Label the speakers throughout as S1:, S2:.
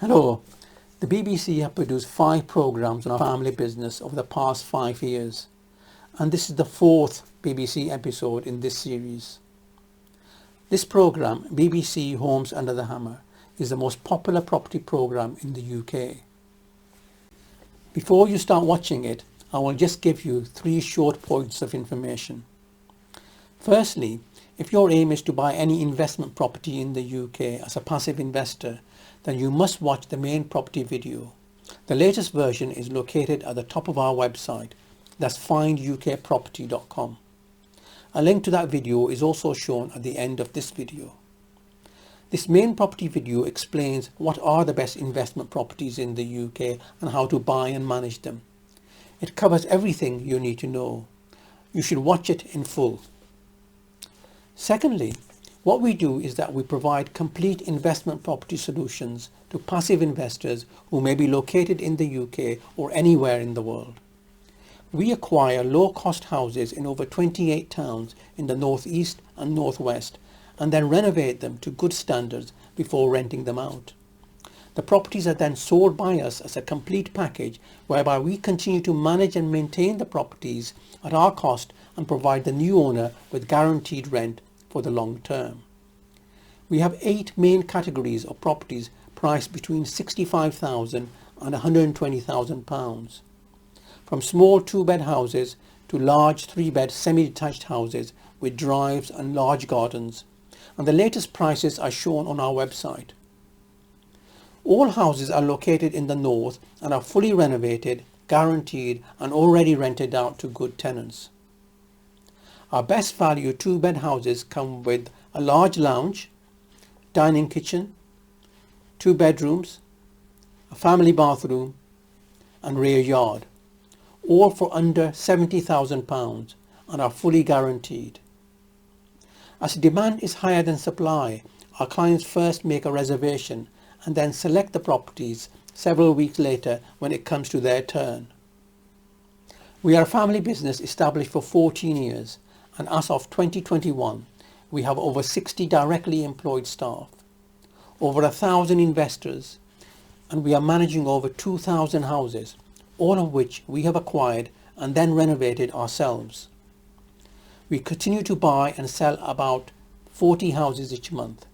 S1: Hello. The BBC have produced 5 programmes on our family business over the past 5 years, and this is the 4th BBC episode in this series. This programme, BBC Homes Under the Hammer, is the most popular property programme in the UK. Before you start watching it, I will just give you 3 short points of information. Firstly, if your aim is to buy any investment property in the UK as a passive investor, then you must watch the main property video. The latest version is located at the top of our website, that's findukproperty.com. A link to that video is also shown at the end of this video. This main property video explains what are the best investment properties in the UK and how to buy and manage them. It covers everything you need to know. You should watch it in full. Secondly, what we do is that we provide complete investment property solutions to passive investors who may be located in the UK or anywhere in the world. We acquire low-cost houses in over 28 towns in the northeast and northwest and then renovate them to good standards before renting them out. The properties are then sold by us as a complete package whereby we continue to manage and maintain the properties at our cost and provide the new owner with guaranteed rent for the long term. We have 8 main categories of properties priced between £65,000 and £120,000. From small 2-bed houses to large 3-bed semi-detached houses with drives and large gardens, and the latest prices are shown on our website. All houses are located in the north and are fully renovated, guaranteed and already rented out to good tenants. Our best value 2-bed houses come with a large lounge, dining kitchen, 2 bedrooms, a family bathroom and rear yard, all for under £70,000 and are fully guaranteed. As demand is higher than supply, our clients first make a reservation and then select the properties several weeks later when it comes to their turn. We are a family business established for 14 years, and as of 2021, we have over 60 directly employed staff, over 1,000 investors, and we are managing over 2,000 houses, all of which we have acquired and then renovated ourselves. We continue to buy and sell about 40 houses each month.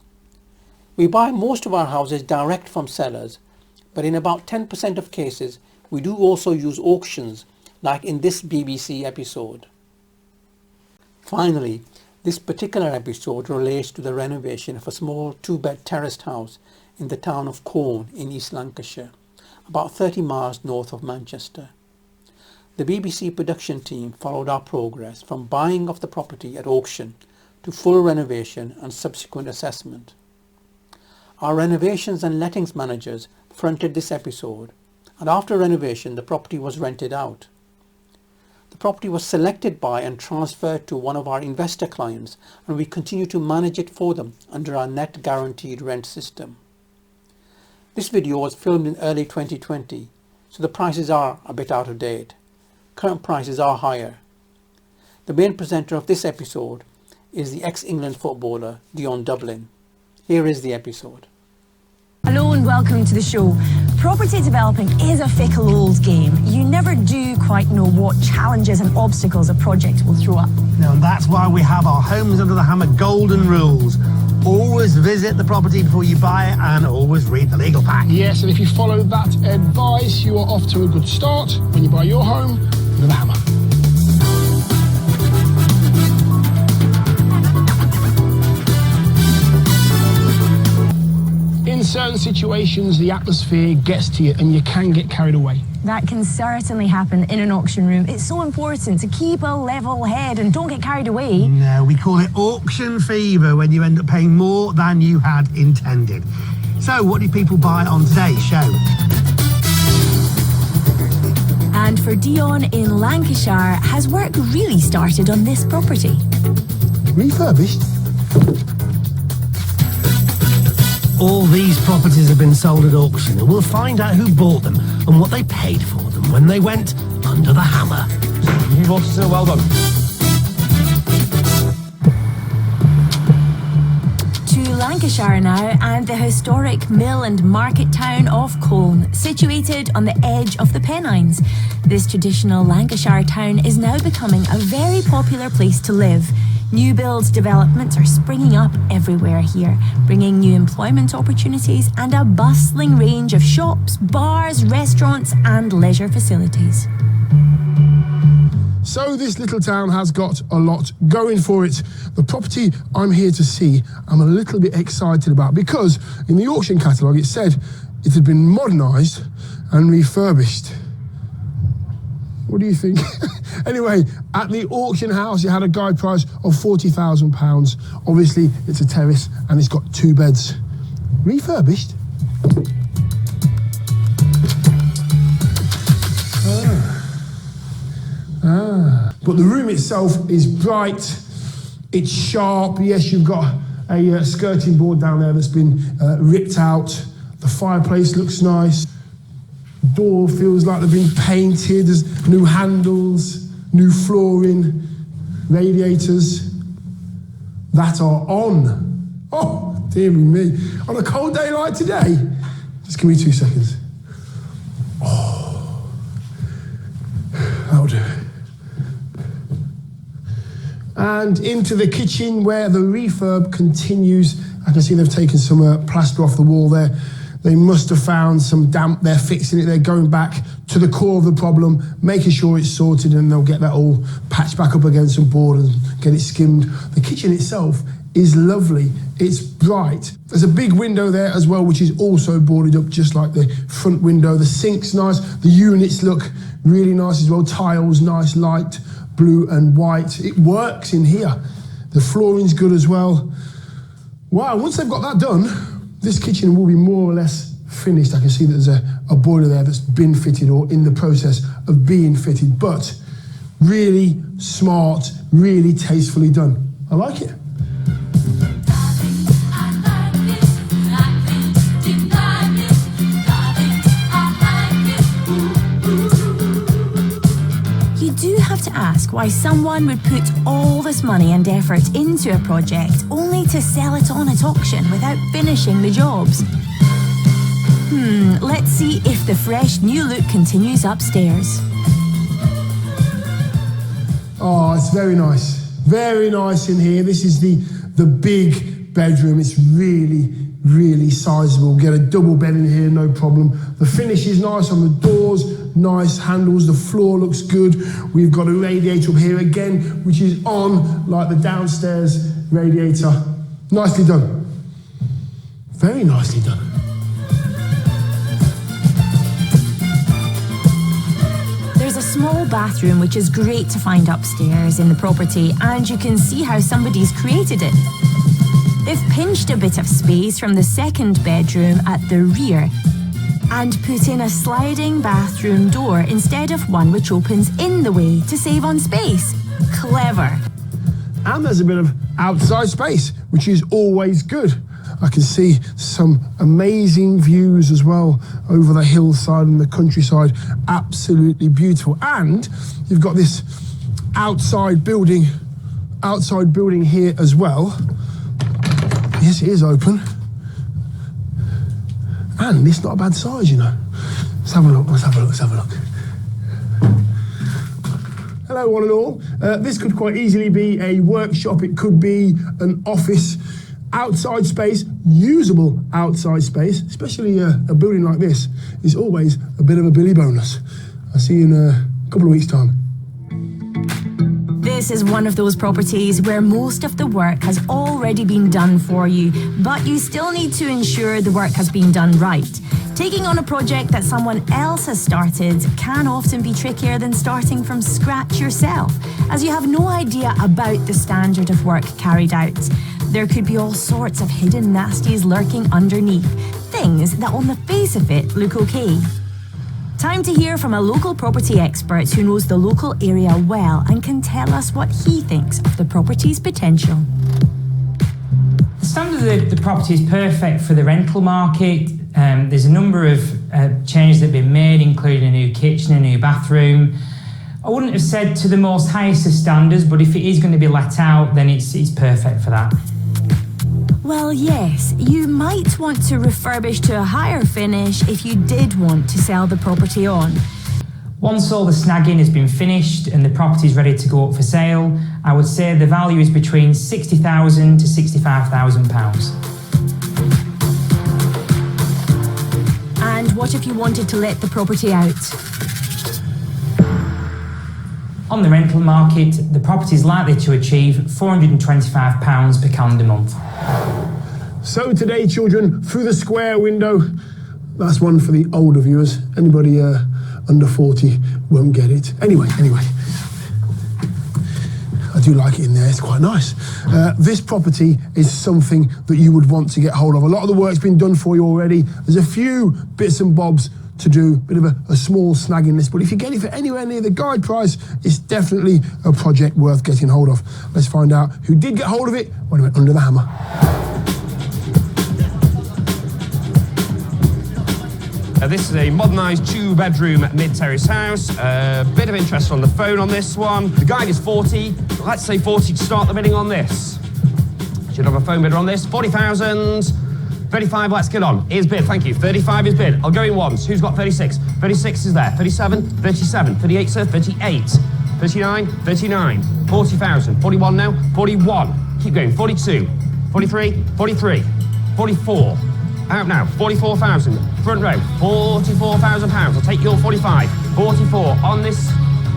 S1: We buy most of our houses direct from sellers, but in about 10% of cases, we do also use auctions, like in this BBC episode. Finally, this particular episode relates to the renovation of a small 2-bed terraced house in the town of Corn in East Lancashire, about 30 miles north of Manchester. The BBC production team followed our progress from buying of the property at auction to full renovation and subsequent assessment. Our renovations and lettings managers fronted this episode, and after renovation the property was rented out. The property was selected by and transferred to one of our investor clients, and we continue to manage it for them under our net guaranteed rent system. This video was filmed in early 2020, so the prices are a bit out of date. Current prices are higher. The main presenter of this episode is the ex-England footballer Dion Dublin. Here is the episode.
S2: Hello and welcome to the show. Property developing is a fickle old game. You never do quite know what challenges and obstacles a project will throw up.
S3: Now, and that's why we have our Homes Under the Hammer golden rules. Always visit the property before you buy it and always read the legal pack.
S4: Yes, and if you follow that advice, you are off to a good start when you buy your home under the hammer. In certain situations, the atmosphere gets to you and you can get carried away.
S2: That can certainly happen in an auction room. It's so important to keep a level head and don't get carried away.
S3: No, we call it auction fever when you end up paying more than you had intended. So what did people buy on today's show?
S2: And for Dion in Lancashire, has work really started on this property?
S4: Refurbished?
S3: All these properties have been sold at auction, and we'll find out who bought them and what they paid for them when they went under the hammer.
S4: You bought it, so well done.
S2: Lancashire now, and the historic mill and market town of Colne, situated on the edge of the Pennines. This traditional Lancashire town is now becoming a very popular place to live. New build developments are springing up everywhere here, bringing new employment opportunities and a bustling range of shops, bars, restaurants and leisure facilities.
S4: So this little town has got a lot going for it. The property I'm here to see, I'm a little bit excited about, because in the auction catalogue it said it had been modernised and refurbished. What do you think? Anyway, at the auction house it had a guide price of £40,000. Obviously it's a terrace and it's got 2 beds. Refurbished? But the room itself is bright, it's sharp. Yes, you've got a skirting board down there that's been ripped out. The fireplace looks nice. The door feels like they've been painted. There's new handles, new flooring, radiators that are on. Oh, dear me. On a cold day like today. Just give me 2 seconds. Oh, that'll do. And into the kitchen where the refurb continues. I can see they've taken some plaster off the wall there. They must have found some damp. They're fixing it. They're going back to the core of the problem, making sure it's sorted, and they'll get that all patched back up against some board and get it skimmed. The kitchen itself is lovely. It's bright. There's a big window there as well, which is also boarded up just like the front window. The sink's nice. The units look really nice as well. Tiles, nice, light blue and white. It works in here. The flooring's good as well. Wow, once they've got that done, this kitchen will be more or less finished. I can see that there's a boiler there that's been fitted or in the process of being fitted, but really smart, really tastefully done. I like it.
S2: To ask why someone would put all this money and effort into a project only to sell it on at auction without finishing the jobs. Let's see if the fresh new look continues upstairs.
S4: Oh, it's very nice. Very nice in here. This is the big bedroom. It's really sizable. Get a double bed in here, no problem. The finish is nice on the doors, nice handles. The floor looks good. We've got a radiator up here again, which is on like the downstairs radiator. Nicely done. Very nicely done.
S2: There's a small bathroom which is great to find upstairs in the property, and you can see how somebody's created it. They've pinched a bit of space from the second bedroom at the rear and put in a sliding bathroom door instead of one which opens in the way to save on space. Clever.
S4: And there's a bit of outside space, which is always good. I can see some amazing views as well over the hillside and the countryside. Absolutely beautiful. And you've got this outside building here as well. Yes, it is open. And it's not a bad size, you know. Let's have a look. Hello, one and all. This could quite easily be a workshop. It could be an office. Outside space, usable outside space, especially a building like this, is always a bit of a Billy bonus. I'll see you in a couple of weeks' time.
S2: This is one of those properties where most of the work has already been done for you, but you still need to ensure the work has been done right. Taking on a project that someone else has started can often be trickier than starting from scratch yourself, as you have no idea about the standard of work carried out. There could be all sorts of hidden nasties lurking underneath, things that on the face of it look okay. Time to hear from a local property expert who knows the local area well and can tell us what he thinks of the property's potential.
S5: The standard of the property is perfect for the rental market. There's a number of changes that have been made, including a new kitchen, a new bathroom. I wouldn't have said to the most highest of standards, but if it is going to be let out, then it's perfect for that.
S2: Well, yes, you might want to refurbish to a higher finish if you did want to sell the property on.
S5: Once all the snagging has been finished and the property is ready to go up for sale, I would say the value is between £60,000 to £65,000.
S2: And what if you wanted to let the property out?
S5: On the rental market, the property is likely to achieve £425 per calendar month.
S4: So today, children, through the square window, that's one for the older viewers. Anybody under 40 won't get it. Anyway, I do like it in there, it's quite nice. This property is something that you would want to get hold of. A lot of the work's been done for you already. There's a few bits and bobs to do, bit of a small snagging list, but if you get it for anywhere near the guide price, it's definitely a project worth getting hold of. Let's find out who did get hold of it when it went under the hammer.
S6: This is a modernised two-bedroom mid-terrace house. Bit of interest on the phone on this one. The guide is 40. Let's say 40 to start the bidding on this. Should have a phone bidder on this. 40,000. 35, let's get on. Is bid, thank you. 35 is bid. I'll go in once. Who's got 36? 36 is there. 37, 37, 38, sir, 38. 39, 39. 40,000. 41 now. 41. Keep going. 42. 43, 43. 44. Out now, 44,000. Front row, £44,000. I'll take your 45. 44 on this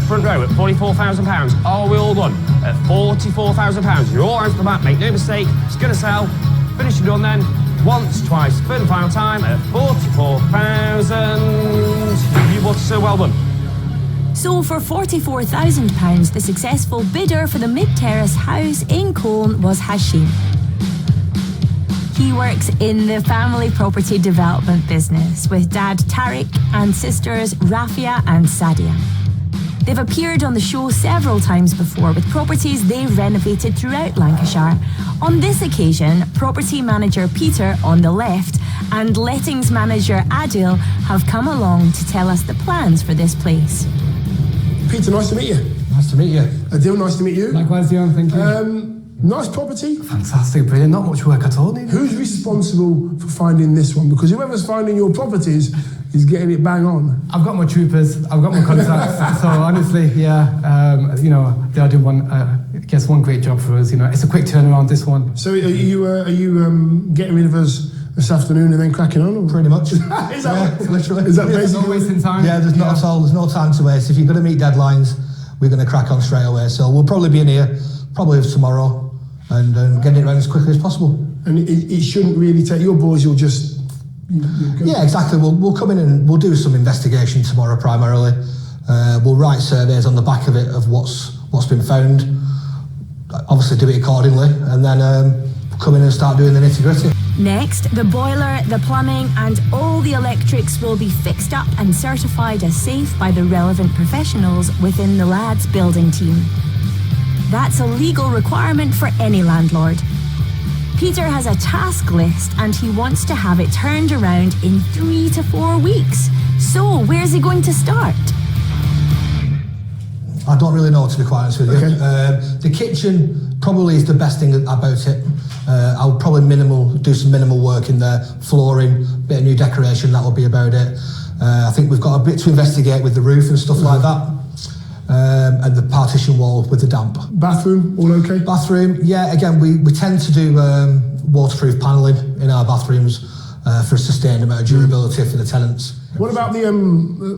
S6: front row at £44,000. Are we all done? At £44,000. You're all hands to the back, make no mistake. It's going to sell. Finish it done then. Once, twice, third and final time at £44,000. You bought it so well done.
S2: So for £44,000, the successful bidder for the mid-terrace house in Colne was Hashim. He works in the family property development business with dad Tariq and sisters Rafia and Sadia. They've appeared on the show several times before with properties they've renovated throughout Lancashire. On this occasion, property manager Peter on the left and lettings manager Adil have come along to tell us the plans for this place.
S4: Peter, nice to meet you.
S7: Nice to meet you.
S4: Adil, nice to meet you.
S7: Likewise, Dion, thank you.
S4: Nice property.
S7: Fantastic, brilliant. Not much work at all.
S4: Who's responsible for finding this one? Because whoever's finding your properties is getting it bang on.
S7: I've got my troopers, I've got my contacts. So honestly, yeah, they are doing one great job for us. It's a quick turnaround, this one.
S4: So are you getting rid of us this afternoon and then cracking on? Or?
S8: Pretty much.
S4: Is that
S8: literally?
S4: Is that basically?
S7: No wasting time.
S8: Yeah, there's not at all. There's no time to waste. If you're going to meet deadlines, we're going to crack on straight away. So we'll probably be in here probably tomorrow. And getting it around as quickly as possible.
S4: And it shouldn't really take your boys. You'll just
S8: yeah, exactly. We'll come in and we'll do some investigation tomorrow primarily. We'll write surveys on the back of it of what's been found. Obviously, do it accordingly, and then come in and start doing the nitty-gritty.
S2: Next, the boiler, the plumbing, and all the electrics will be fixed up and certified as safe by the relevant professionals within the lads' building team. That's a legal requirement for any landlord. Peter has a task list and he wants to have it turned around in 3 to 4 weeks. So, where's he going to start?
S8: I don't really know, to be quite honest with you.
S4: Okay.
S8: The kitchen probably is the best thing about it. I'll probably do some minimal work in there. Flooring, bit of new decoration, that'll be about it. I think we've got a bit to investigate with the roof and stuff like that. And the partition wall with the damp.
S4: Bathroom, all okay?
S8: Bathroom, yeah, again, we tend to do waterproof panelling in our bathrooms for a sustained amount of durability for the tenants.
S4: What about the,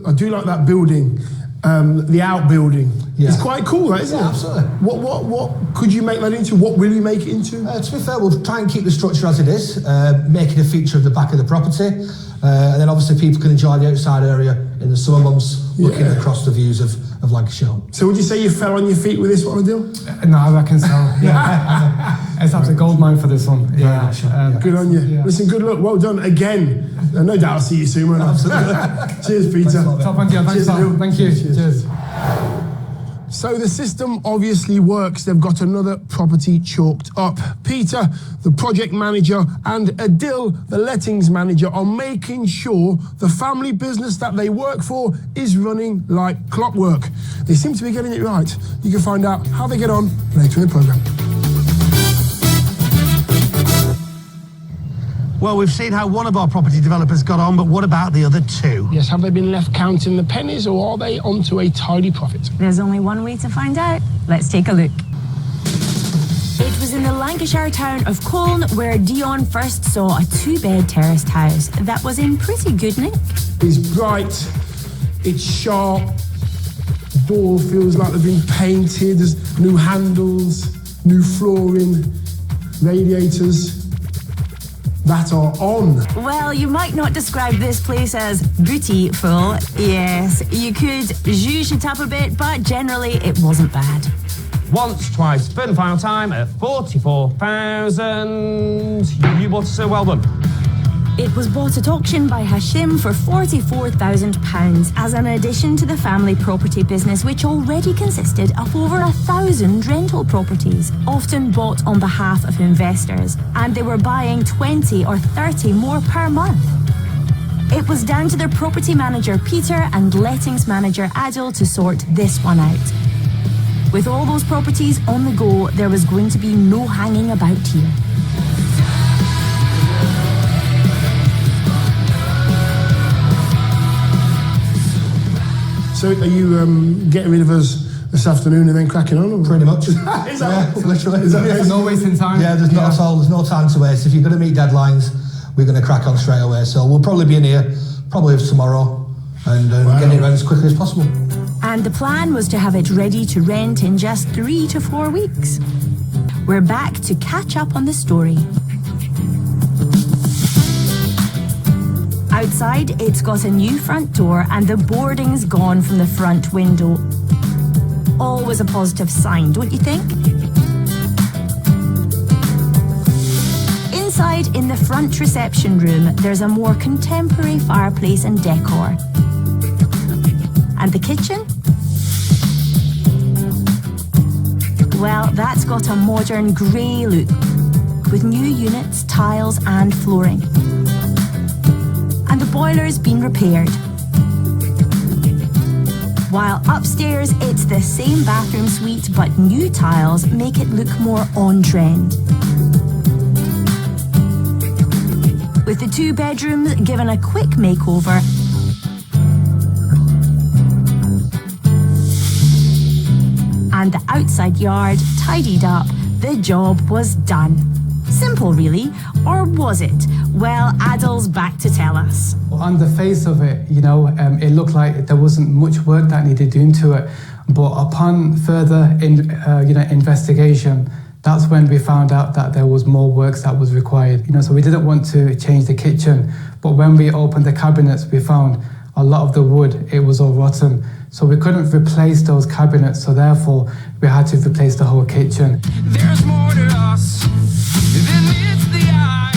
S4: I do like that building, the outbuilding.
S8: Yeah.
S4: It's quite cool, that, isn't it?
S8: Absolutely.
S4: What could you make that into? What will you make it into?
S8: To be fair, we'll try and keep the structure as it is, make it a feature of the back of the property. And then obviously people can enjoy the outside area in the summer months, looking across the views of Lancashire.
S4: So would you say you fell on your feet with this one, Adil?
S7: No, I reckon so. Yeah, it's absolutely gold mine for this one. Yeah,
S4: good on you.
S7: Yeah.
S4: Listen, good luck. Well done again. No doubt I'll see you soon, won't I?
S8: Absolutely.
S4: Cheers, Peter.
S7: Top one, thanks,
S4: Cheers,
S7: Tom.
S4: Adil.
S7: Thank you. Cheers.
S4: So the system obviously works. They've got another property chalked up. Peter, the project manager, and Adil, the lettings manager, are making sure the family business that they work for is running like clockwork. They seem to be getting it right. You can find out how they get on later in the programme.
S3: Well, we've seen how one of our property developers got on, but what about the other two?
S4: Yes, have they been left counting the pennies, or are they onto a tidy profit?
S2: There's only one way to find out. Let's take a look. It was in the Lancashire town of Colne where Dion first saw a 2-bed terraced house that was in pretty good nick.
S4: It's bright, it's sharp, the door feels like they've been painted, there's new handles, new flooring, radiators that are on.
S2: Well, you might not describe this place as beautiful. Yes, you could zhuzh it up a bit, but generally it wasn't bad.
S6: Once, twice, third and final time at 44,000. You bought it, so well done.
S2: It was bought at auction by Hashim for £44,000 as an addition to the family property business, which already consisted of over 1,000 rental properties, often bought on behalf of investors, and they were buying 20 or 30 more per month. It was down to their property manager Peter and lettings manager Adil to sort this one out. With all those properties on the go, there was going to be no hanging about here.
S4: So are you getting rid of us this afternoon and then cracking on?
S8: Pretty much.
S4: Is that
S8: literally.
S7: No wasting time.
S8: Yeah, there's not at all. There's no time to waste. If you're going to meet deadlines, we're going to crack on straight away. So we'll probably be in here probably tomorrow and get it around as quickly as possible.
S2: And the plan was to have it ready to rent in just 3 to 4 weeks. We're back to catch up on the story. Outside, it's got a new front door and the boarding's gone from the front window. Always a positive sign, don't you think? Inside, in the front reception room, there's a more contemporary fireplace and decor. And the kitchen? Well, that's got a modern grey look, with new units, tiles and flooring. And the boiler's been repaired. While upstairs, it's the same bathroom suite, but new tiles make it look more on trend. With the 2 bedrooms given a quick makeover, and the outside yard tidied up, the job was done. Simple, really, or was it? Well, Adil's back to tell us.
S7: On the face of it, it looked like there wasn't much work that needed doing to it. But upon further, investigation, that's when we found out that there was more work that was required. So we didn't want to change the kitchen, but when we opened the cabinets, we found a lot of the wood, it was all rotten. So we couldn't replace those cabinets, so therefore we had to replace the whole kitchen.
S9: There's more to us than meets the eye.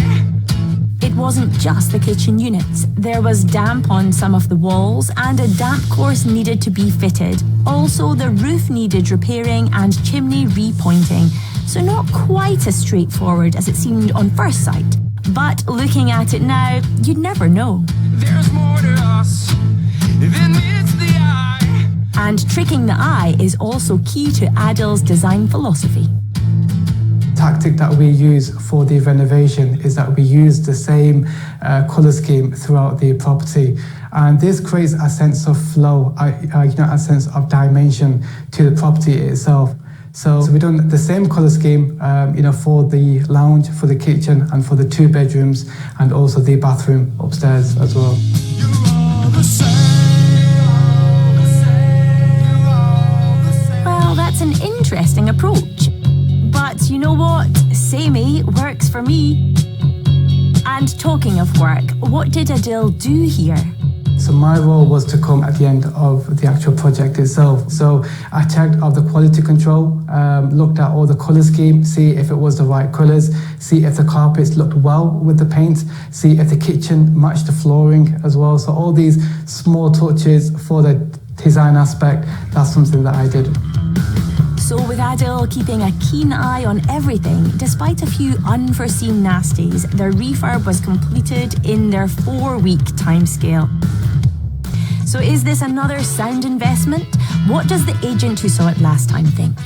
S2: It wasn't just the kitchen units. There was damp on some of the walls and a damp course needed to be fitted. Also, the roof needed repairing and chimney repointing. So not quite as straightforward as it seemed on first sight. But looking at it now, you'd never know.
S9: There's more to us than meets the eye.
S2: And tricking the eye is also key to Adil's design philosophy.
S7: Tactic that we use for the renovation is that we use the same colour scheme throughout the property, and this creates a sense of flow, a sense of dimension to the property itself. So we've done the same colour scheme, for the lounge, for the kitchen, and for the 2 bedrooms, and also the bathroom upstairs as well.
S9: You're all the same.
S2: Well, that's an interesting approach. But you know what? Samey works for me. And talking of work, what did Adil do here?
S7: So my role was to come at the end of the actual project itself. So I checked of the quality control, looked at all the colour scheme, see if it was the right colours, see if the carpets looked well with the paint, see if the kitchen matched the flooring as well. So all these small touches for the design aspect, that's something that I did.
S2: So with Adil keeping a keen eye on everything, despite a few unforeseen nasties, the refurb was completed in their 4-week timescale. So is this another sound investment? What does the agent who saw it last time think?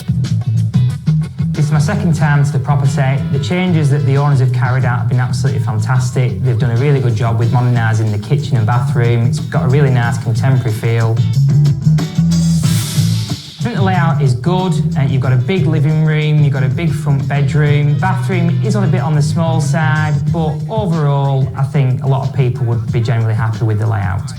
S7: We
S5: This is my second time to the property. The changes that the owners have carried out have been absolutely fantastic. They've done a really good job with modernising the kitchen and bathroom. It's got a really nice contemporary feel. I think the layout is good. You've got a big living room, you've got a big front bedroom. Bathroom is a bit on the small side, but overall I think a lot of people would be generally happy with the layout.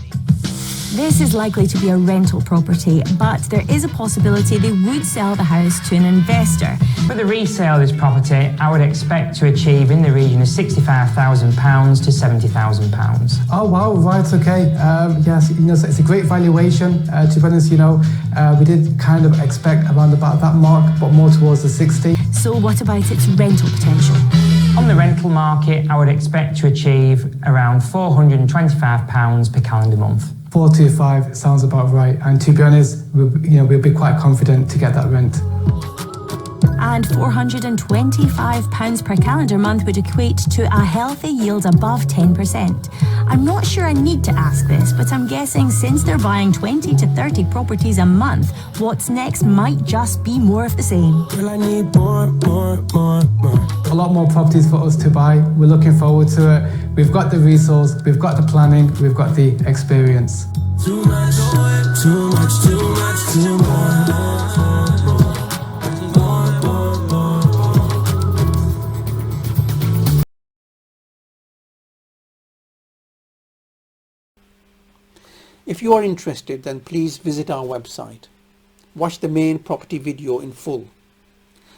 S2: This is likely to be a rental property, but there is a possibility they would sell the house to an investor.
S5: For the resale of this property, I would expect to achieve in the region of £65,000 to £70,000.
S7: Oh wow, right, okay. Yes, so it's a great valuation. To be honest, we did kind of expect around about that mark, but more towards the 60.
S2: So what about its rental potential?
S5: On the rental market, I would expect to achieve around £425 per calendar month.
S7: 425 sounds about right, and to be honest, we'll be quite confident to get that rent.
S2: And £425 per calendar month would equate to a healthy yield above 10%. I'm not sure I need to ask this, but I'm guessing since they're buying 20 to 30 properties a month, what's next might just be more of the same.
S9: Well, I need more.
S7: A lot more properties for us to buy. We're looking forward to it. We've got the resource, we've got the planning, we've got the experience.
S9: Too much, too much, too much, too much.
S1: If you are interested, then please visit our website, watch the main property video in full,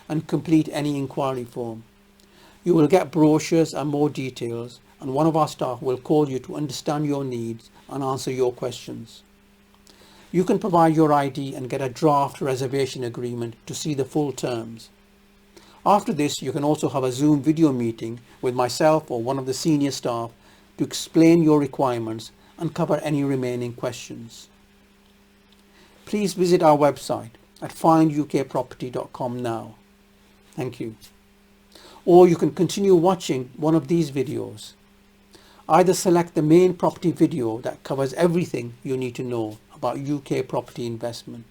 S1: and complete any inquiry form. You will get brochures and more details, and one of our staff will call you to understand your needs and answer your questions. You can provide your ID and get a draft reservation agreement to see the full terms. After this, you can also have a Zoom video meeting with myself or one of the senior staff to explain your requirements and cover any remaining questions. Please visit our website at findukproperty.com now. Thank you. Or you can continue watching one of these videos. Either select the main property video that covers everything you need to know about UK property investment.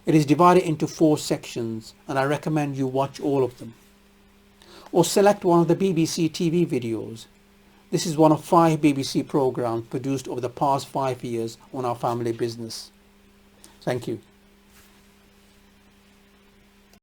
S1: It is divided into 4 sections and I recommend you watch all of them. Or select one of the BBC TV videos. This is one of 5 BBC programmes produced over the past 5 years on our family business. Thank you.